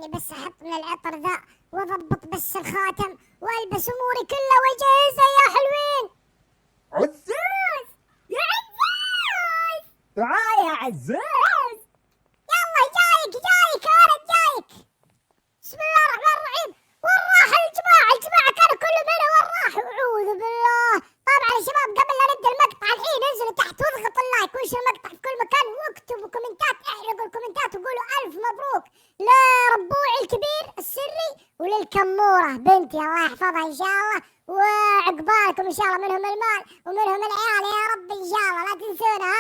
خليني بس احط من العطر ذا واضبط بس الخاتم والبس اموري كلها واجهزها يا حلوين. عزوز يا عزوز تعال يا عزوز. يلا جايك انا جايك. بسم الله الرحمن الرحيم. وين راح الجماعة كانوا كلهم هنا وين راحوا؟ اعوذ بالله. طبعا يا شباب قبل لا نبدا المقطع الحين انزلوا تحت واضغطوا اللايك وانشروا المقطع في كل مكان واكتبوا كومنتات، احرقوا الكومنتات وقولوا الف مبروك لربوعي الكبير السري وللكمورة بنتي الله يحفظها ان شاء الله، وعقبالكم ان شاء الله منهم المال ومنهم العيال يا رب ان شاء الله لا تنسونا.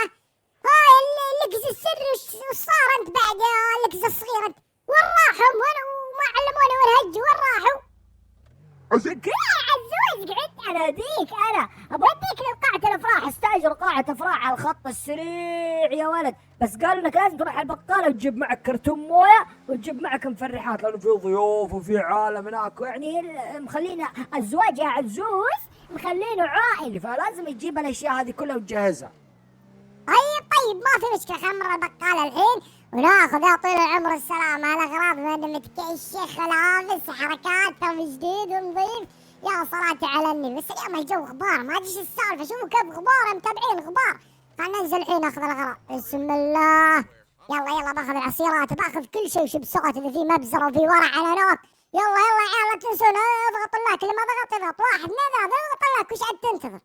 هاي اللقز السري وش صار انت بعد يا اللقز الصغير انت؟ وين راحوا؟ وما علمونا وين هجوا؟ وين راحوا؟ عزوز قعدت اناديك انا اوديك لقاعة الافراح، استاجر قاعة افراح على الخط السريع يا ولد، بس قالوا انك لازم تروح على البقالة وتجيب معك كرتون مويه وتجيب معك مفرحات لانه في ضيوف وفي عالم هناك، يعني مخلينا الزواج يا عزوز مخلينه عائلي، فلازم تجيب الاشياء هذه كلها وتجهزها. طيب ما في مشكلة، خلينا نمر البقالة الحين وناخذ يا طويل العمر السلام على اغراض من متكشخ لابس حركات جديد ونظيف يا صلاتي على النبي. بس اليوم الجو غبار ما ادري ايش السالفة، شوفوا كيف غبار متابعين غبار. خلينا ننزل الحين ناخذ الاغراض. بسم الله. يلا باخذ العصيرات باخذ كل شيء وشبسات اذا في مبزرة وفي ورع على نوت. يلا يا عيال لا تنسون اضغطوا اللايك، اللي ما ضغط اضغط، واحد اثنين ثلاثة اضغط اللايك. وش عاد تنتظر؟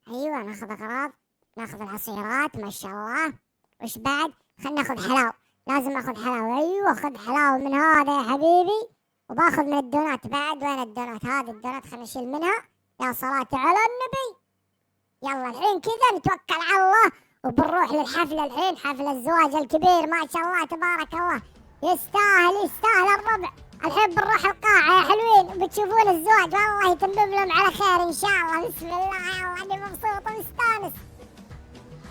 ايوه ناخذ اغراض، ناخذ العصيرات ما شاء الله. وش بعد؟ خلنا ناخذ حلاوة، لازم اخذ حلاوة. ايوه خذ حلاوة من هذا يا حبيبي، وباخذ من الدونات بعد. وين الدونات؟ هذه الدونات خلنا نشيل منها يا صلاتي على النبي. يلا الحين كذا نتوكل على الله وبنروح للحفلة الحين، حفل الزواج الكبير ما شاء الله تبارك الله، يستاهل الربع. الحين بنروح القاعة يا حلوين وبتشوفون الزواج والله يتمم لهم على خير ان شاء الله. بسم الله يلا اني مبسوط ومستانس.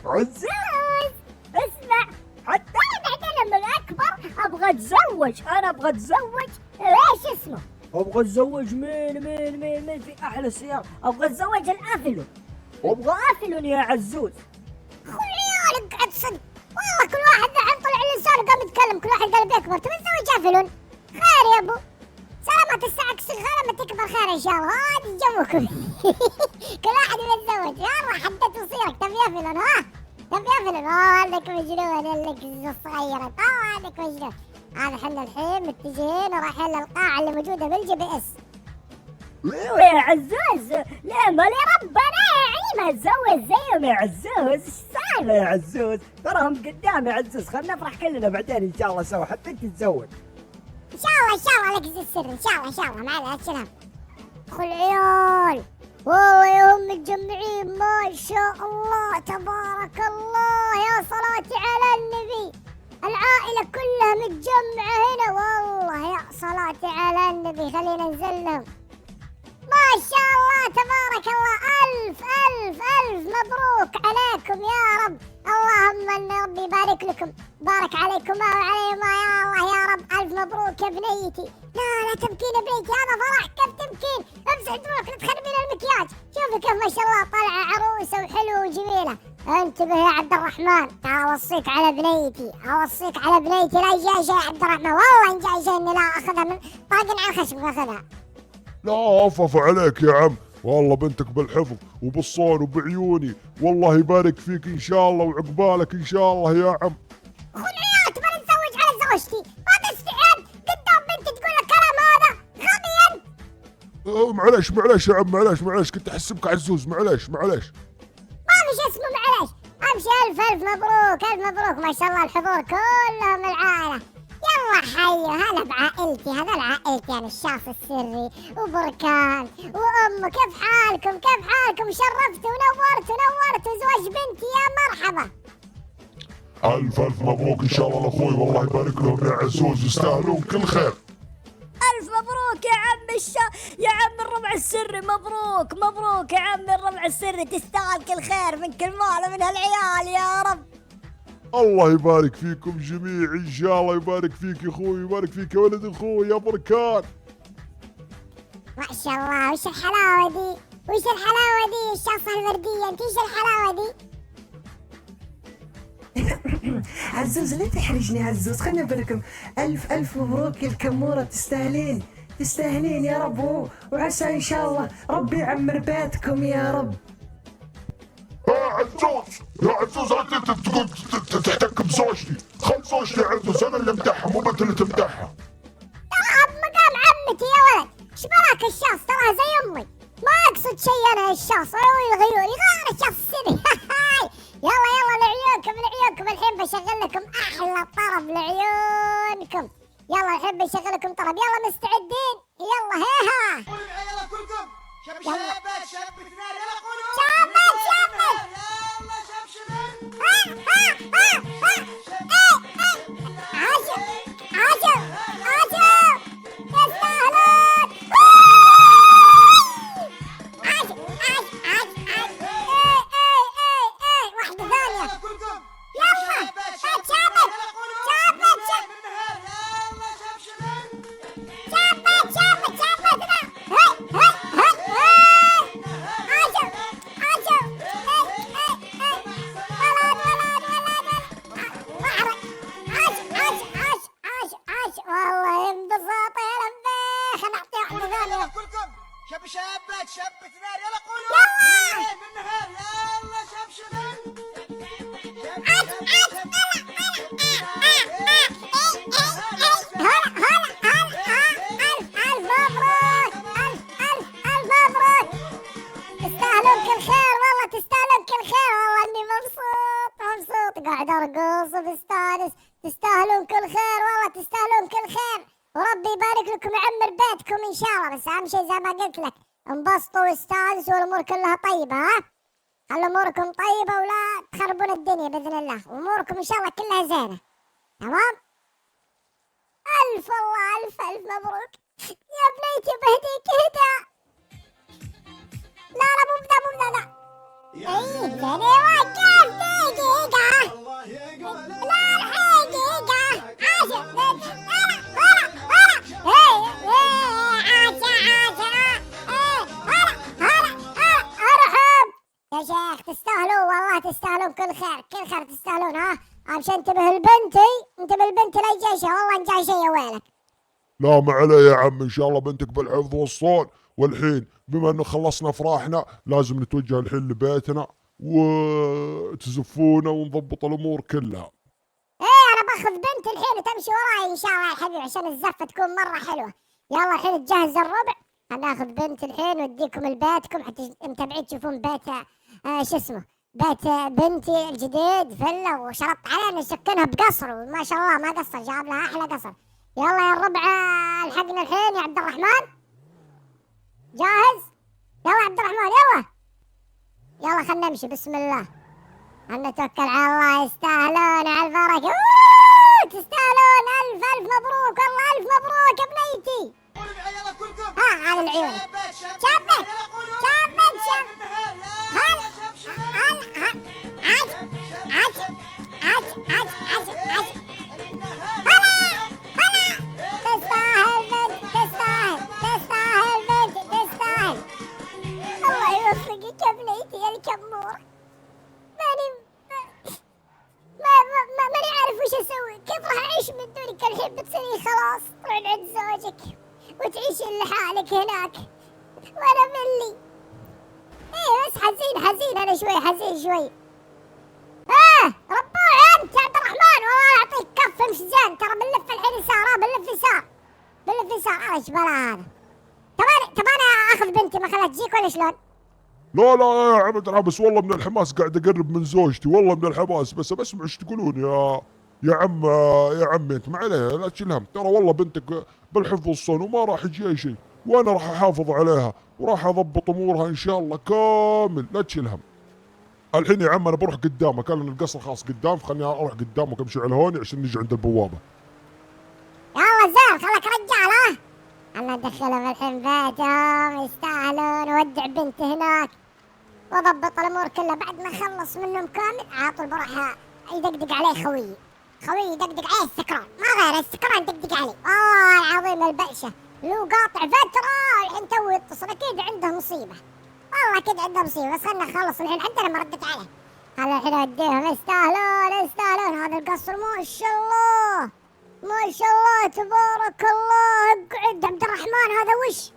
عزوز اسمع، حتى انا بعدين لما اكبر ابغى اتزوج، انا ابغى اتزوج. ايش اسمه؟ ابغى اتزوج مين في احلى سيارة، ابغى اتزوج الافلون، وابغى افلون يا عزوز. اخوي عيالك قاعد تصدق والله، كل واحد الحين طلع لسانه قام يتكلم، كل واحد قال بيكبر تبي تزوج افلون. خير يا ابو سلامة الساعة الصغيرة لما تكبر خير ان شاء الله. هذا جوكم كل واحد يتزوج. يلا حدد مصيرك، تبي افلون؟ ها تبي افلون؟ عندك مجنون اللي الصغيرة، عندك مجنون. هذا احنا الحين متجهين ورايحين للقاعة اللي موجودة بالجي بي اس. ايوه يا عزوز، لا ما ربنا يعني ما تزوج زيهم يا عزوز. ايش السالفة يا عزوز؟ تراهم قدام يا عزوز، خلنا نفرح كلنا بعدين ان شاء الله سوا حتى انت تتزوج. ان شاء الله لك زي السر، ان شاء الله معنا السلام. اخو العيال والله هم متجمعين ما شاء الله تبارك الله يا صلاتي على النبي. العائلة كلها متجمعة هنا والله يا صلاتي على النبي. خلينا ننزل لهم ما شاء الله تبارك الله. ألف مبروك عليكم يا رب. اللهم ان ربي يبارك لكم، بارك عليكما وعليهما يا الله يا رب. ألف مبروك يا بنيتي. لا تبكين يا بنيتي، هذا فرح كيف تبكين؟ امسح دموعك لا تخربين المكياج. شوفي كيف ما شاء الله طالعة عروسة وحلوة وجميلة. انتبه يا عبد الرحمن، تعال اوصيك على بنيتي، لا جاي شيء يا عبد الرحمن، والله ان جاي شيء اني لا اخذها من طاقن على الخشب اخذها. لا عفف عليك يا عم، والله بنتك بالحفظ وبالصون وبعيوني، والله يبارك فيك ان شاء الله وعقبالك ان شاء الله يا عم. خذ عيال تبغى نتزوج على زوجتي، ما تستحيل قدام بنتي تقول الكلام هذا غبي انت. معلش يا عم، معلش كنت احسبك عزوز، معلش. ما في شيء اسمه معلش، امشي. ألف مبروك ما شاء الله الحضور كلهم العائلة. يلا حي هلا بعائلتي، هذول عائلتي انا الشخص السري وبركان وامه. كيف حالكم شرفتوا ونورتوا زواج بنتي يا مرحبا. ألف مبروك ان شاء الله لاخوي، والله يبارك لهم يا عزوز، يستاهلون كل خير. ألف مبروك يا عم يا عم الربع السري، مبروك يا عم الربع السري، تستاهل كل خير من كل مال من هالعيال يا رب. الله يبارك فيكم جميع ان شاء الله، يبارك فيك يا اخوي، يبارك فيك يا ولد اخوي يا بركان. ما شاء الله وش الحلاوة دي الشخصة الوردية انت، ايش الحلاوة دي؟ عزوز لا تحرجني عزوز، خليني أقولكم ألف ألف مبروك يا الكمورة، تستاهلين تستاهلين يا رب، وعسى إن شاء الله ربي يعمر بيتكم يا رب. يا عزوز يا عزوز انت تقول تحتك بزوجتي، خل زوجتي يا عزوز، انا اللي امدحها مو انت اللي تمدحها. ترى مقام عمتي يا ولد، ايش بلاك الشخص ترى زي امي، ما اقصد شيء انا الشخص يغيروني غير الشخص سني. يلا يلا لعيونكم لعيونكم، الحين بشغل لكم احلى طرب لعيونكم. يلا الحين بشغل لكم طرب، يلا مستعدين؟ يلا هيها يلا كلكم شباب شبت نار، يلا قولوا شابت شابت يلا شبشبين. عجب عجب عجب تستاهلون. عجب عجب عجب عجب. واحدة ثانية. يلا كلكم يلا شبت شابت شبت، يلا قولوا شابت شابت من النهار، يلا شبشبين. شابت شابت شابت. هاي هاي هاي هاي. عجب عجب. ولد ولد ولد. عجب عجب عجب. والله انبساط يا لبيخ. نعطي واحدة يلا ثانية. كلكم شبشبات شبت نار، يلا قولوا يلا. من النهار، يلا شبشبين. عجب عجب. هلا هلا هلا. ألف مبروك. ألف مبروك. تستاهلون كل خير، والله تستاهلون كل خير، والله اني مبسوط قاعد ارقص وبستانس. تستاهلون كل خير، والله تستاهلون كل خير، وربي يبارك لكم ويعمر بيتكم ان شاء الله. بس اهم شيء زي ما قلت لك، انبسطوا واستانسوا والامور كلها طيبه. ها خلوا اموركم طيبه ولا تخربون الدنيا باذن الله، واموركم ان شاء الله كلها زينه. تمام؟ والله الف مبروك يا بنيتي، بهديك هدى. لا مو بذا لا. ثاني وقف دقيقة. لا الحقيقة عجب. ارحب يا شيخ، تستاهلون والله تستاهلون كل خير كل خير تستاهلون. ها اهم شيء انتبه البنت لا يجيشها، والله ان جاي شيء يا ويلك. لا ما عليه يا عم، ان شاء الله بنتك بالحفظ والصون. والحين بما انه خلصنا افراحنا لازم نتوجه الحين لبيتنا وتزفونا ونضبط الامور كلها. ايه انا باخذ بنت الحين وتمشي وراي ان شاء الله يا حبيبي، عشان الزفه تكون مره حلوه. يلا الحين تجهز الربع، هناخذ بنت الحين واديكم لبيتكم حتى متابعين تشوفون بيت شو اسمه، بيت بنتي الجديد فيلا، وشرطت عليه نسكنها بقصر، وما شاء الله ما قصر، جاب لها احلى قصر. يلا يا الربع الحقنا الحين يا عبد الرحمن، جاهز؟ يلا يا عبد الرحمن يلا خلنا نمشي. بسم الله، نتوكل على الله. يستاهلون على البركة. تستاهلون. ألف مبروك، والله ألف مبروك يا بنيتي. يلا كلكم على العيون. شابت تستاهل بنت تستاهل. الله يوفقك يا بنيتي يا الكمور. ماني عارف وش اسوي، كيف راح اعيش من دونك الحين؟ بتصيري خلاص تروحين عند زوجك وتعيشين لحالك هناك وانا ملي. ايه بس حزين انا شوي حزين شوي. ربوع انت يا عبد الرحمن، والله اعطيك كف امشي زين، ترى بنلف الحين يسار. بنلف يسار. ايش بلا هذا؟ طب انا اخذ بنتي ما خليها تجيك ولا شلون؟ لا يا عبد الرحمن، بس والله من الحماس قاعد اقرب من زوجتي، والله من الحماس بس بسمع ايش تقولون يا عمي انت. ما عليه لا تشيل هم، ترى والله بنتك بالحفظ والصون وما راح يجي اي شيء، وانا راح احافظ عليها وراح اضبط امورها ان شاء الله كامل، لا تشيل هم. الحين يا عم انا بروح قدامك، لان القصر خاص قدام، فخلني اروح قدامك امشي على هوني عشان نجي عند البوابه. يلا زين خلك رجال. انا ادخلهم الحين بيتهم، يستاهلون. وودع بنت هناك واضبط الامور كلها. بعد ما اخلص منهم كامل على طول بروح يدقدق عليه خويي يدقدق عليه السكران، ما غير السكران دقدق عليه. والله العظيم البأشة لو قاطع فترة الحين توي يتصل، اكيد عنده مصيبة، والله اكيد عنده مصيبة. بس خلنا نخلص الحين حتى لما ردت عليه. خلي الحين اوديهم، يستاهلون هذا القصر ما شاء الله ما شاء الله تبارك الله. اقعد عبد الرحمن، هذا وش؟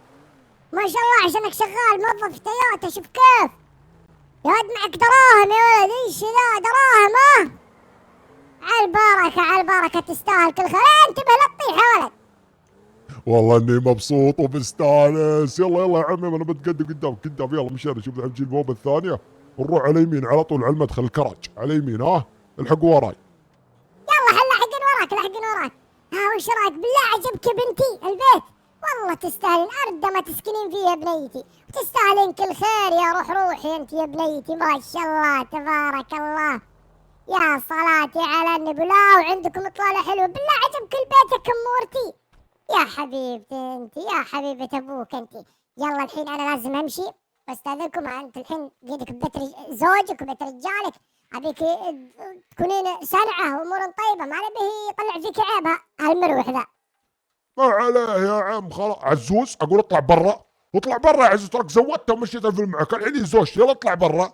ما شاء الله عشانك شغال موظف تويوتا، شوف كيف يا ولد معك دراهم يا ولد. ايش ذا دراهم؟ على البركة تستاهل كل خير. انتبه لا تطيح يا ولد. والله اني مبسوط ومستانس. يلا يا عمي انا بتقدم قدام يلا مشينا. شوف الحين نجي البوابة الثانية ونروح على يمين على طول على المدخل الكراج على يمين. الحقوا وراي. يلا لاحقين وراك. وش رايك؟ بالله عجبك يا بنتي البيت؟ والله تستاهلين أرض ما تسكنين فيه يا بنيتي، وتستاهلين كل خير. يا روحي انت يا بنيتي، ما شاء الله تبارك الله. يا صلاتي على النبي. لا وعندكم اطلالة حلوة، بالله عجبك البيت يا كمورتي يا حبيبتي انت، يا حبيبة ابوك انت. يلا الحين انا لازم امشي واستاذنكم. انت الحين قيدك ببيت زوجك وبيت رجالك، ابيك تكونين سرعة وامور طيبة، ما نبيه يطلع فيك عيب هالمروح ذا. ما عليه يا عم خلاص. عزوز اقول اطلع برا يا عزوز، تراك زودت ومشيت الفيلم معك الحين زوجتي. يلا اطلع برا.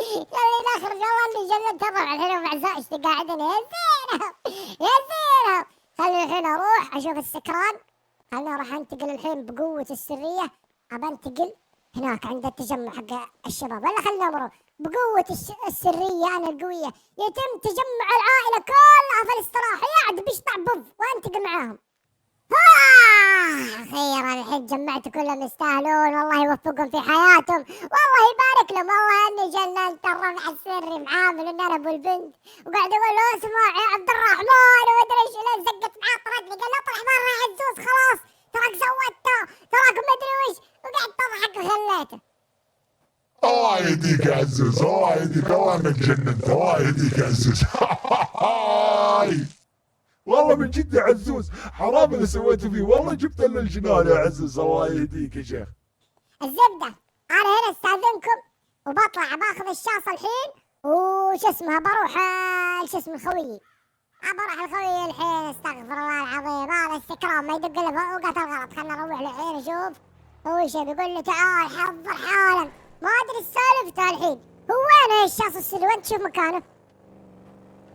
يلا نخرج. والله اني جننت الروح الحين مع زوجتي قاعدين. يا زينب خليني الحين اروح اشوف السكران. خليني اروح انتقل الحين بقوة السرية. ابى انتقل هناك عند التجمع حق الشباب، ولا خلينا امر بقوة السرية انا القوية. يتم تجمع العائلة كلها في الاستراحة، يعد بيشطع بف وانتقل معاهم. اخيرا الحين جمعت كلهم يستاهلون، والله يوفقهم في حياتهم، والله يبارك لهم. والله اني جننت الربع السري معامل ان انا ابو البنت، وقاعد اقول له اسمع يا عبد الرحمن ومدري ايش. لين زقت معاه طردني قال له اطلع برا يا عزوز خلاص تراك زودته تراك مدري وش، وقعدت اضحك وخليته. الله يهديك يا عزوز، الله يهديك، والله انك جننت. الله يهديك يا عزوز. والله من جد يا عزوز حرام اللي سويته فيه، والله جبت لنا الجنان يا عزوز. الله يهديك يا شيخ. الزبدة انا هنا استاذنكم وبطلع باخذ الشاصة الحين وش اسمها بروح شو اسمه خويي. بروح الخوي الحين. استغفر الله العظيم، هذا السكران ما يدق الا وقت الغلط. خلنا نروح الحين نشوف هو ايش بيقول له. تعال حضر حالا، ما ادري ايش سالفته الحين. هو وين الشاص السري؟ وين تشوف مكانه؟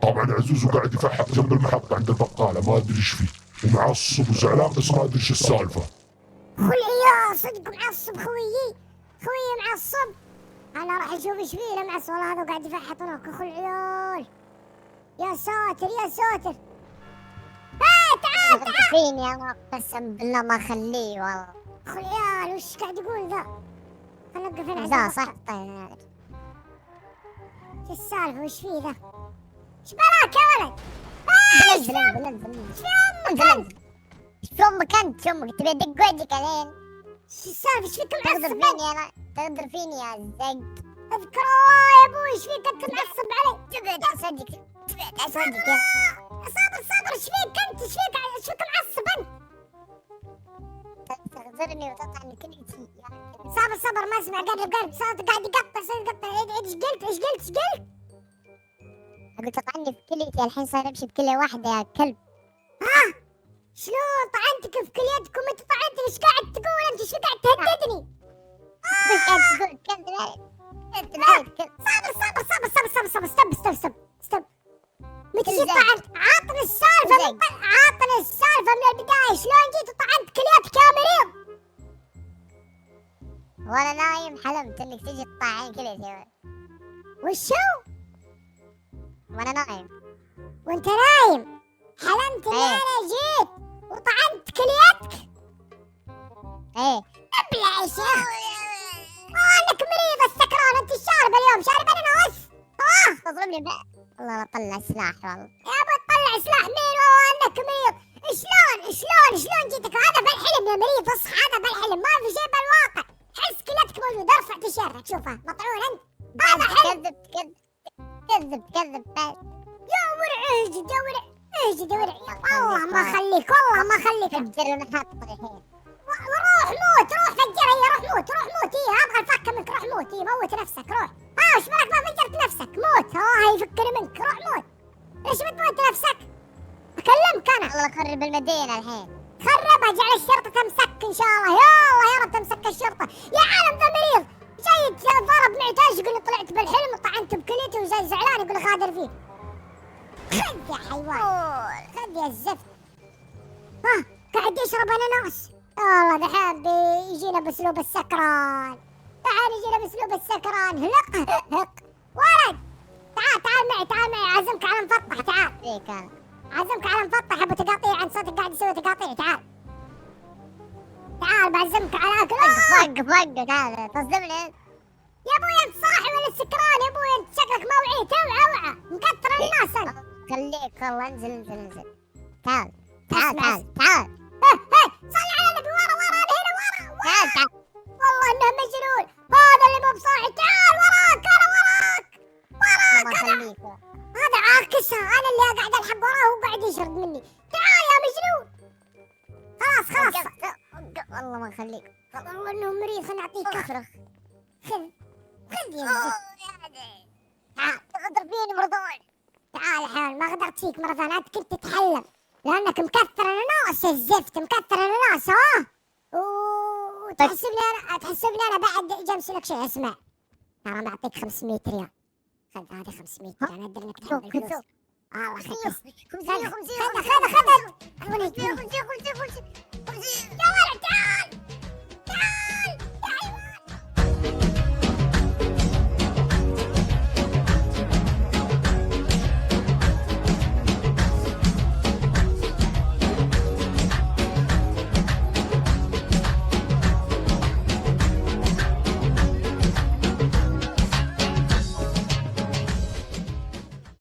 طبعا عزوز وقاعد يفحط جنب المحطة عند البقالة، ما ادري ايش فيه ومعصب وزعلان، بس ما ادري ايش السالفة. خلعي صدق معصب خويي معصب. انا راح اشوف ايش فيه المعصب. والله هذا قاعد يفحط هناك. خلعيال يا ساتر. تعال فيني انا قسم بالله ما اخليه والله. خلعيال وش قاعد يقول ذا؟ خلنا نوقف هنا. ذا صح طيب. ايش السالفة وش فيه ذا؟ ايش بلاك يا ولد؟ شو امك انت؟ شو امك تبي ادق وجهك الحين؟ ايش السالفة؟ ايش فيك معصب؟ تغدر فيني يا زق. اذكر الله يا ابوي، ايش فيك انت معصب علي؟ تبعد عن صدقك صابر ايش فيك انت؟ ايش فيك معصب انت؟ تغدرني وتقطعني كلمتي. صابر ما اسمع. قرب صوتك قاعد يقطع. ايش قلت؟ اقول تطعني في كليتي الحين صاير امشي بكلية واحدة يا كلب. شلون طعنتك في كليتكم؟ انت طعنتني. ايش قاعد تقول انت؟ ايش قاعد تهددني؟ ايش قاعد تقول كلب؟ انت بعيد كلب. صابر استب. متى جيت طعنت؟ عطني السالفة من البداية. شلون جيت وطعنت كليتك يا مريض؟ وانا نايم حلمت انك تجي تطعني كليتي. وشو؟ وانا نايم. وانت نايم حلمت اني انا جيت وطعنت كليتك؟ ايه ابلع يا شيخ. انك مريض السكران. انت شاربه اليوم، شاربه اناناس. تضربني بقى. والله بطلع سلاح والله. يا ابو تطلع سلاح مين؟ والله انك مريض. شلون جيتك؟ هذا بالحلم يا مريض. اصحى، هذا بالحلم ما في شيء بالواقع. حس كليتك موجود. ارفع تيشيرتك شوفها مطعون انت. هذا حلم. كذب يا ورع اهجد والله ما خليك فجر ونحط الحين. روح موت. روح فجرها هي. روح موت. ابغى الفكه منك. روح موت. موت نفسك. روح. ايش بالك ما فجرت نفسك؟ موت. يفكني منك. روح موت. ليش بتموت نفسك؟ اكلمك انا. والله خرب المدينة الحين. خربها. جعل الشرطة تمسك ان شاء الله. يا الله يا رب تمسك الشرطة. يا عالم ذا مريض. جاي ضرب معتاج يقول لي طلعت بالحلم وطعنت بكليتي وجاي زعلان يقول لي غادر فيه. خذ يا حيوان، خذ يا الزفت. ها قاعد يشرب اناناس. والله دحين بيجينا باسلوب السكران. تعال يجينا باسلوب السكران. هلق هق ولد، تعال معي، تعال معي، عازمك على مفطح. تعال فيك انا. عازمك على مفطح ابو تقاطيع، عن صوتك قاعد يسوي تقاطيع. تعال تعال بعزمك على اكل. وقف تعال تصدمني. يا ابوي انت صاحي ولا سكران؟ يا ابوي انت شكلك موعي. توعى مكثر الناس انت. خليك والله، انزل تعال اسمع. تعال صلي على النبي. ورا هنا ورا. تعال والله انه مجنون هذا اللي مو بصاحي. تعال وراك، انا وراك الله وراك. أنا. يخليك. هذا عاكسها، انا اللي قاعد الحق وراه وهو قاعد يشرد مني. تعال يا مجنون. خلاص والله ما نخليك. والله انه مريض. خلنا نعطيك اخرخ. خذ يا زلمة. تعال تغدر فيني مرضون. تعال يا حيوان، ما غدرت فيك مرة ثانية. انت كنت تتحلم لانك مكثر اناناس يا الزفت. مكثر اناناس ها. تحسبني انا بعد جمس لك شيء. اسمع ترى بعطيك 500 ريال. خذ هذه 500 ريال. انا ادري انك تحب الفلوس. الله خذ 50 خذ يا ولد تعال.